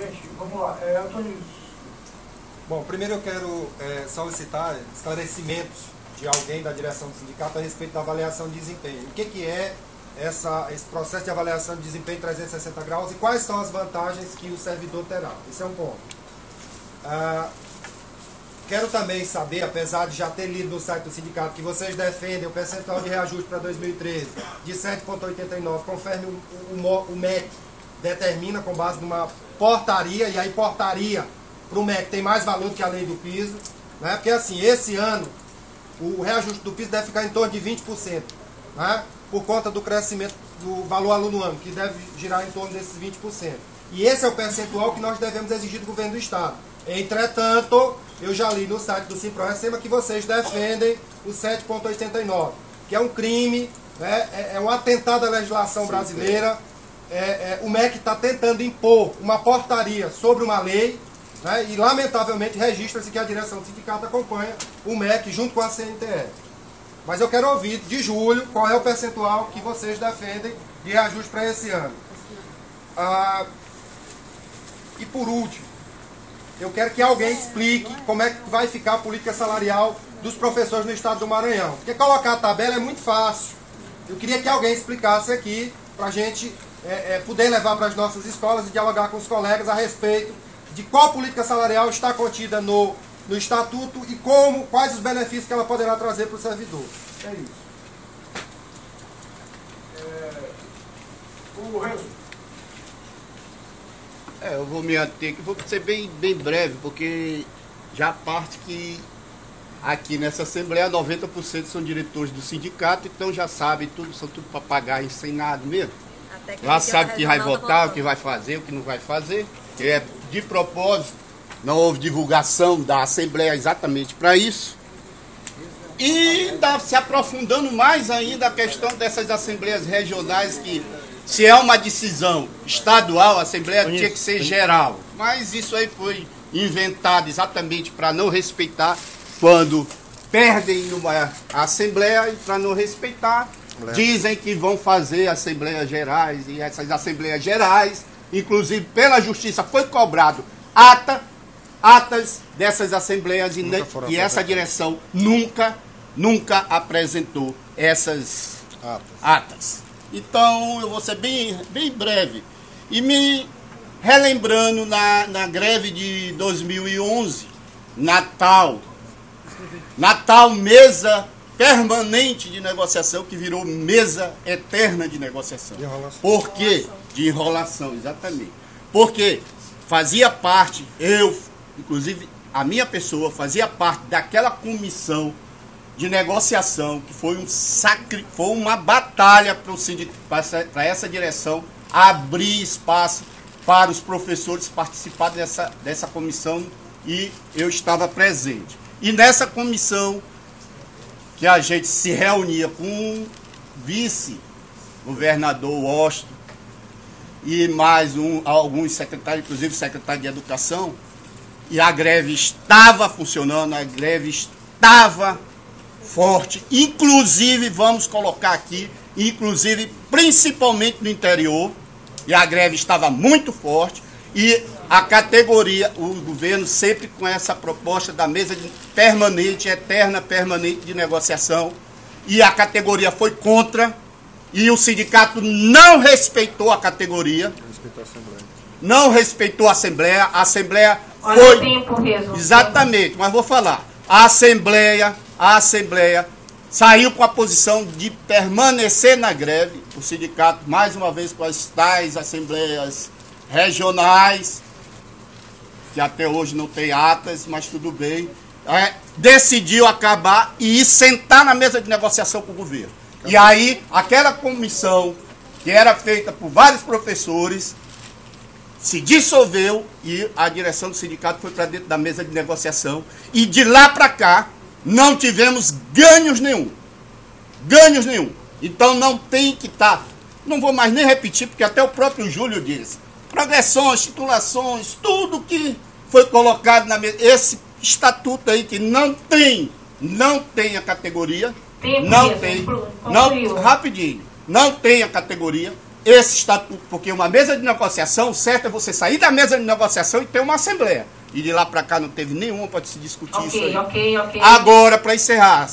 Gente, vamos lá. Antônio. Bom, primeiro eu quero solicitar esclarecimentos de alguém da direção do sindicato a respeito da avaliação de desempenho. O que é esse processo de avaliação de desempenho 360 graus e quais são as vantagens que o servidor terá? Esse é um ponto. Quero também saber, apesar de já ter lido no site do sindicato, que vocês defendem o percentual de reajuste para 2013 de 7,89, conforme o MEC determina com base numa portaria, e aí portaria para o MEC tem mais valor que a lei do piso, né? Porque assim, esse ano o reajuste do piso deve ficar em torno de 20%, né? Por conta do crescimento do valor aluno ano, que deve girar em torno desses 20%. E esse é o percentual que nós devemos exigir do governo do Estado. Entretanto, eu já li no site do Simprorecema que vocês defendem o 7,89, que é um crime, né? É um atentado à legislação brasileira. O MEC está tentando impor uma portaria sobre uma lei, né? E lamentavelmente registra-se que a direção do sindicato acompanha o MEC junto com a CNTE. Mas eu quero ouvir de Júlio qual é o percentual que vocês defendem de reajuste para esse ano. E por último, eu quero que alguém explique como é que vai ficar a política salarial dos professores no estado do Maranhão. Porque colocar a tabela é muito fácil. Eu queria que alguém explicasse aqui para a gente poder levar para as nossas escolas e dialogar com os colegas a respeito de qual política salarial está contida no estatuto e quais os benefícios que ela poderá trazer para o servidor. É isso. O Renzo. Eu vou me ater, vou ser bem breve, porque já parte que aqui nessa Assembleia 90% são diretores do sindicato, então já sabem tudo, são tudo papagaio sem nada mesmo. Já sabe o que vai votar, o que vai fazer, o que não vai fazer. De propósito, não houve divulgação da Assembleia exatamente para isso. E se aprofundando mais ainda a questão dessas assembleias regionais que, se é uma decisão estadual, a Assembleia tinha que ser geral. Mas isso aí foi inventado exatamente para não respeitar quando perdem uma Assembleia e para não respeitar. Dizem que vão fazer assembleias gerais e essas assembleias gerais, inclusive pela justiça, foi cobrado atas dessas assembleias e essa direção nunca apresentou essas atas. Então eu vou ser bem breve. E me relembrando na greve de 2011, Natal, mesa permanente de negociação, que virou mesa eterna de negociação. Por quê? De enrolação, exatamente. Porque fazia parte, inclusive a minha pessoa, fazia parte daquela comissão de negociação, que foi foi uma batalha para essa direção abrir espaço para os professores participarem dessa comissão, e eu estava presente. E nessa comissão, que a gente se reunia com o vice-governador Washington e mais alguns secretários, inclusive o secretário de Educação, e a greve estava funcionando, a greve estava forte, inclusive, vamos colocar aqui, principalmente no interior, e a greve estava muito forte, e a categoria, o governo sempre com essa proposta da mesa eterna permanente de negociação, e a categoria foi contra, e o sindicato não respeitou a categoria, não respeitou a Assembleia foi... Exatamente, mas vou falar. A Assembleia saiu com a posição de permanecer na greve, o sindicato, mais uma vez, com as tais assembleias regionais, que até hoje não tem atas, mas tudo bem, decidiu acabar e ir sentar na mesa de negociação com o governo. E aí, aquela comissão, que era feita por vários professores, se dissolveu e a direção do sindicato foi para dentro da mesa de negociação. E de lá para cá, não tivemos ganhos nenhum. Então não tem que estar... Não vou mais nem repetir, porque até o próprio Júlio disse. Progressões, titulações, tudo que foi colocado na mesa. Esse estatuto aí que não tem a categoria. Não tem a categoria. esse estatuto, porque uma mesa de negociação, o certo é você sair da mesa de negociação e ter uma assembleia. E de lá para cá não teve nenhuma para se discutir isso aí. Ok. Agora, para encerrar,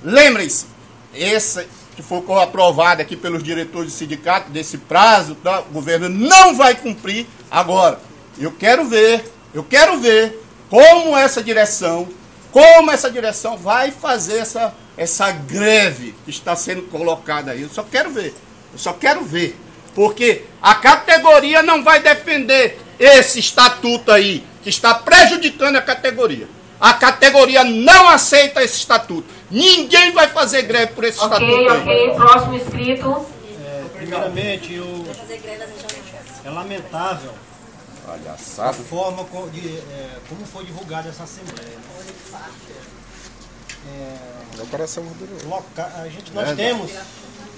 lembrem-se, esse que foi aprovado aqui pelos diretores do sindicato, desse prazo, tá? O governo não vai cumprir. Agora, eu quero ver como essa direção vai fazer essa greve que está sendo colocada aí. Eu só quero ver. Porque a categoria não vai defender esse estatuto aí, que está prejudicando a categoria. A categoria não aceita esse estatuto. Ninguém vai fazer greve por esse estatuto aí. Ok, próximo inscrito. Primeiramente, é lamentável a forma como foi divulgada essa Assembleia. Nós temos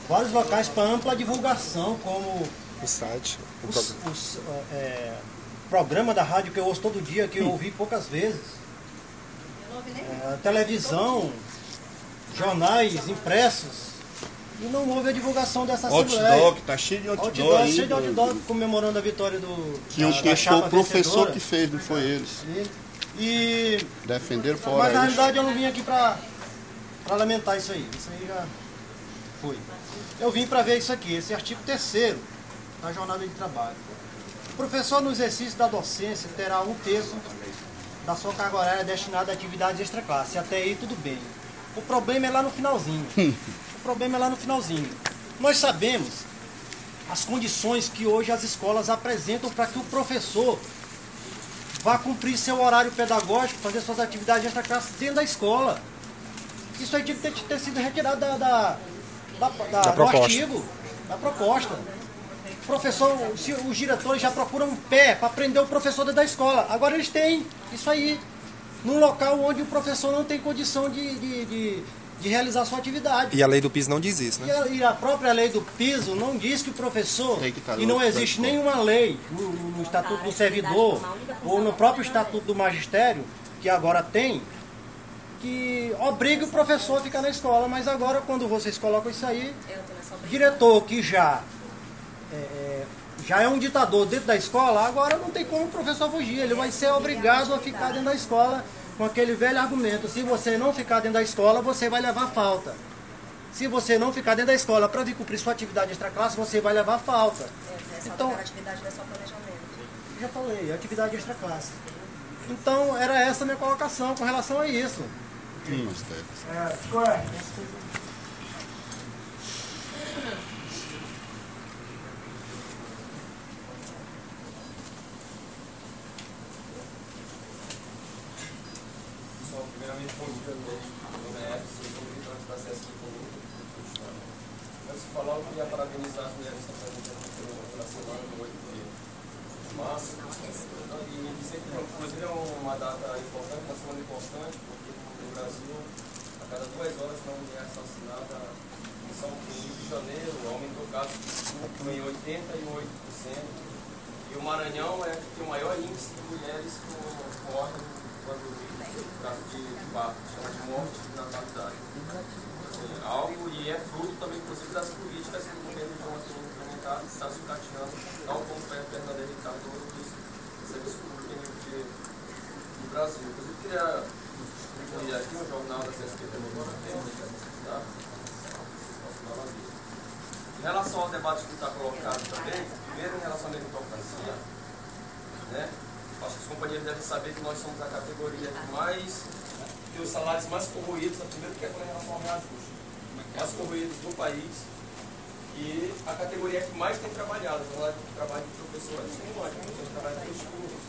vários locais para ampla divulgação, como o site, programa da rádio que eu ouço todo dia, que eu ouvi poucas vezes, televisão, jornais impressos, e não houve a divulgação dessa Assembleia. Outdoor, tá cheio de outdoor aí. Cheio de outdoor comemorando a vitória do que foi o professor que fez, não foi eles. E defenderam fora. Mas na realidade eu não vim aqui para lamentar isso aí. Isso aí já foi. Eu vim para ver isso aqui, esse artigo 3º da jornada de trabalho. O professor no exercício da docência terá 1/3 da sua carga horária destinada a atividades extraclasse. Até aí tudo bem. O problema é lá no finalzinho. Nós sabemos as condições que hoje as escolas apresentam para que o professor vá cumprir seu horário pedagógico, fazer suas atividades extraclasse dentro da escola. Isso aí tinha que ter sido retirado do artigo, da proposta. O professor, os diretores já procuram um pé para prender o professor dentro da escola. Agora eles têm isso aí, num local onde o professor não tem condição de realizar sua atividade. E a lei do piso não diz isso, né? E a própria lei do piso não diz que o professor, e não existe nenhuma lei no Estatuto do Servidor, ou no próprio Estatuto do Magistério, que agora tem, que obriga o professor a ficar na escola. Mas agora, quando vocês colocam isso aí, o diretor que já é um ditador dentro da escola, agora não tem como o professor fugir. Ele vai ser obrigado a ficar dentro da escola com aquele velho argumento: se você não ficar dentro da escola, você vai levar falta. Se você não ficar dentro da escola para vir cumprir sua atividade extraclasse, você vai levar falta. Então, a atividade não é só planejamento. Já falei, atividade extraclasse. Então, era essa a minha colocação com relação a isso. Primeiramente, bom dia a todos. Meu nome é Edson, eu sou militante da CSI Comum. Antes de falar, eu queria parabenizar as mulheres que estão apresentando pela semana do 8 de março. E dizer que, inclusive, é uma data importante, uma semana importante, porque no Brasil, a cada 2 horas, uma mulher assassinada. Em São Rio de Janeiro, aumentou o caso de estupro em 88%. E o Maranhão é que tem o maior índice de mulheres que morrem quando no caso de parto, chama de morte de natalidade. Algo, e é fruto também, inclusive, das políticas que o governo de ontem implementado está sucateando, tal como foi a Fernanda Cardoso dos serviços públicos do Brasil. Inclusive, queria incluir aqui um jornal da CSP agora, que tem essa necessidade. Em relação ao debate que está colocado também, primeiro em relação à meritocracia, né? Acho que os companheiros devem saber que nós somos a categoria que mais tem os salários mais corroídos, primeiro que é com relação ao reajuste, mais corroídos do país, e a categoria que mais tem trabalhado, o trabalho de professores, tem trabalho de estudos,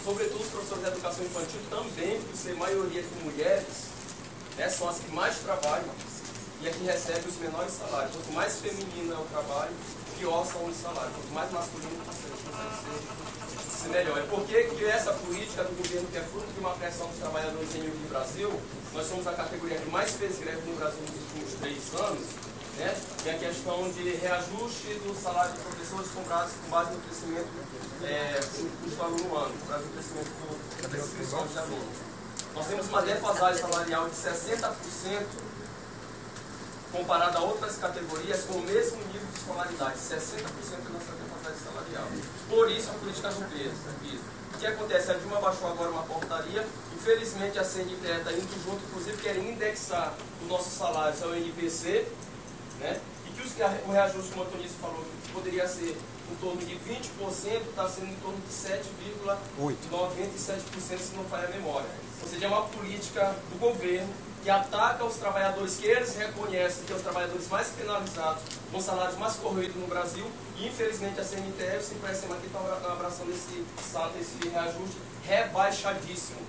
sobretudo os professores de educação infantil também, por ser maioria de mulheres, né, são as que mais trabalham e a que recebem os menores salários. Quanto mais feminino é o trabalho, pior são os salários. Quanto mais masculino consegue ser melhor. É porque que essa política do governo, que é fruto de uma pressão dos trabalhadores em nível do Brasil, nós somos a categoria que mais fez greve no Brasil nos últimos 3 anos, né? Que é a questão de reajuste do salário de professores com base no crescimento do aluno ano, com base no crescimento das inscrições de alunos. Nós temos uma defasagem salarial de 60% comparado a outras categorias com o mesmo nível de escolaridade, 60% da nossa capacidade salarial. Por isso, a política do piso. O que acontece? A Dilma baixou agora uma portaria, infelizmente a CNTE está indo junto, inclusive querem indexar os nossos salários ao INPC, né? E que o reajuste, como o Antônio falou, que poderia ser em torno de 20%, está sendo em torno de 7,97%, se não falha a memória. Ou seja, é uma política do governo que ataca os trabalhadores que eles reconhecem que são os trabalhadores mais penalizados, com salários mais corridos no Brasil, e infelizmente a CNTE e o Simpresem aqui estão abraçando esse reajuste rebaixadíssimo.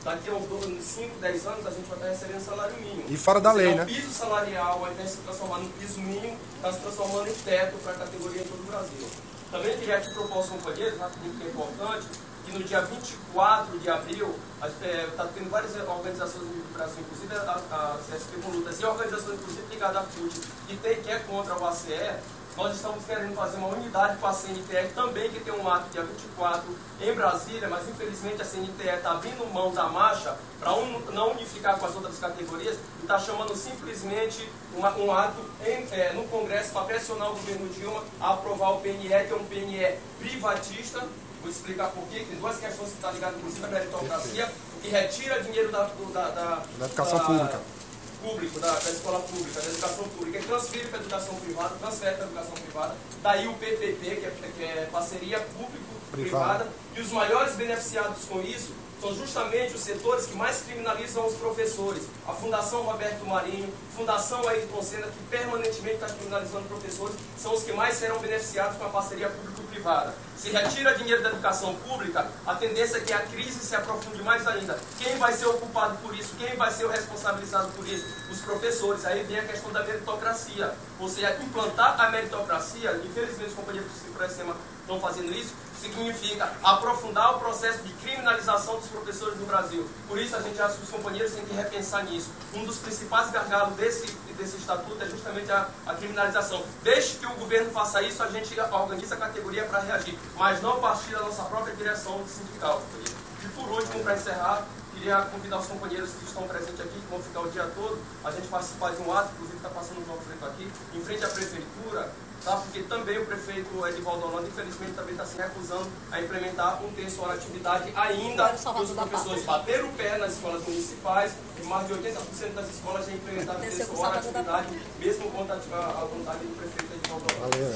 Daqui a uns 5, 10 anos a gente vai estar recebendo salário mínimo. E fora da lei, né? O piso salarial, ao invés de se transformar no piso mínimo, está se transformando em teto para a categoria em todo o Brasil. Também queria aqui propor aos companheiros, rapidinho, que é importante, que no dia 24 de abril, está tendo várias organizações do Brasil, inclusive a CSP com lutas, e organizações, inclusive, ligadas à FUT, que é contra o ACE. Nós estamos querendo fazer uma unidade com a CNTE também, que tem um ato dia 24 em Brasília, mas infelizmente a CNTE está abrindo mão da marcha para não unificar com as outras categorias e está chamando simplesmente um ato no Congresso para pressionar o governo Dilma a aprovar o PNE, que é um PNE privatista. Vou explicar por quê. Tem duas questões que estão ligadas, inclusive, à meritocracia, que retira dinheiro da educação pública. Da escola pública, da educação pública, e transfere para a educação privada, transfere para a educação privada, daí o PPP, que é parceria público-privada, e os maiores beneficiados com isso são justamente os setores que mais criminalizam os professores. A Fundação Roberto Marinho, Fundação Ayrton Senna, que permanentemente está criminalizando professores, são os que mais serão beneficiados com a parceria público-privada. Se retira dinheiro da educação pública, a tendência é que a crise se aprofunde mais ainda. Quem vai ser ocupado por isso? Quem vai ser o responsabilizado por isso? Os professores. Aí vem a questão da meritocracia. Ou seja, implantar a meritocracia, infelizmente os companheiros do Simpresem estão fazendo isso, significa aprofundar o processo de criminalização dos professores no Brasil. Por isso a gente acha que os companheiros têm que repensar nisso. Um dos principais gargalos desse estatuto é justamente a criminalização. Desde que o governo faça isso, a gente organiza a categoria para reagir, mas não a partir da nossa própria direção sindical. E por último, para encerrar, queria convidar os companheiros que estão presentes aqui, que vão ficar o dia todo, a gente participar de um ato, inclusive está passando um panfleto aqui, em frente à prefeitura, tá? Porque também o prefeito Edivaldo Holanda, infelizmente, também está se recusando a implementar um terço hora de atividade ainda que os professores bateram o pé nas escolas municipais, e mais de 80% das escolas já implementaram o terço hora de atividade, mesmo com a vontade do prefeito Edivaldo Holanda. Valeu.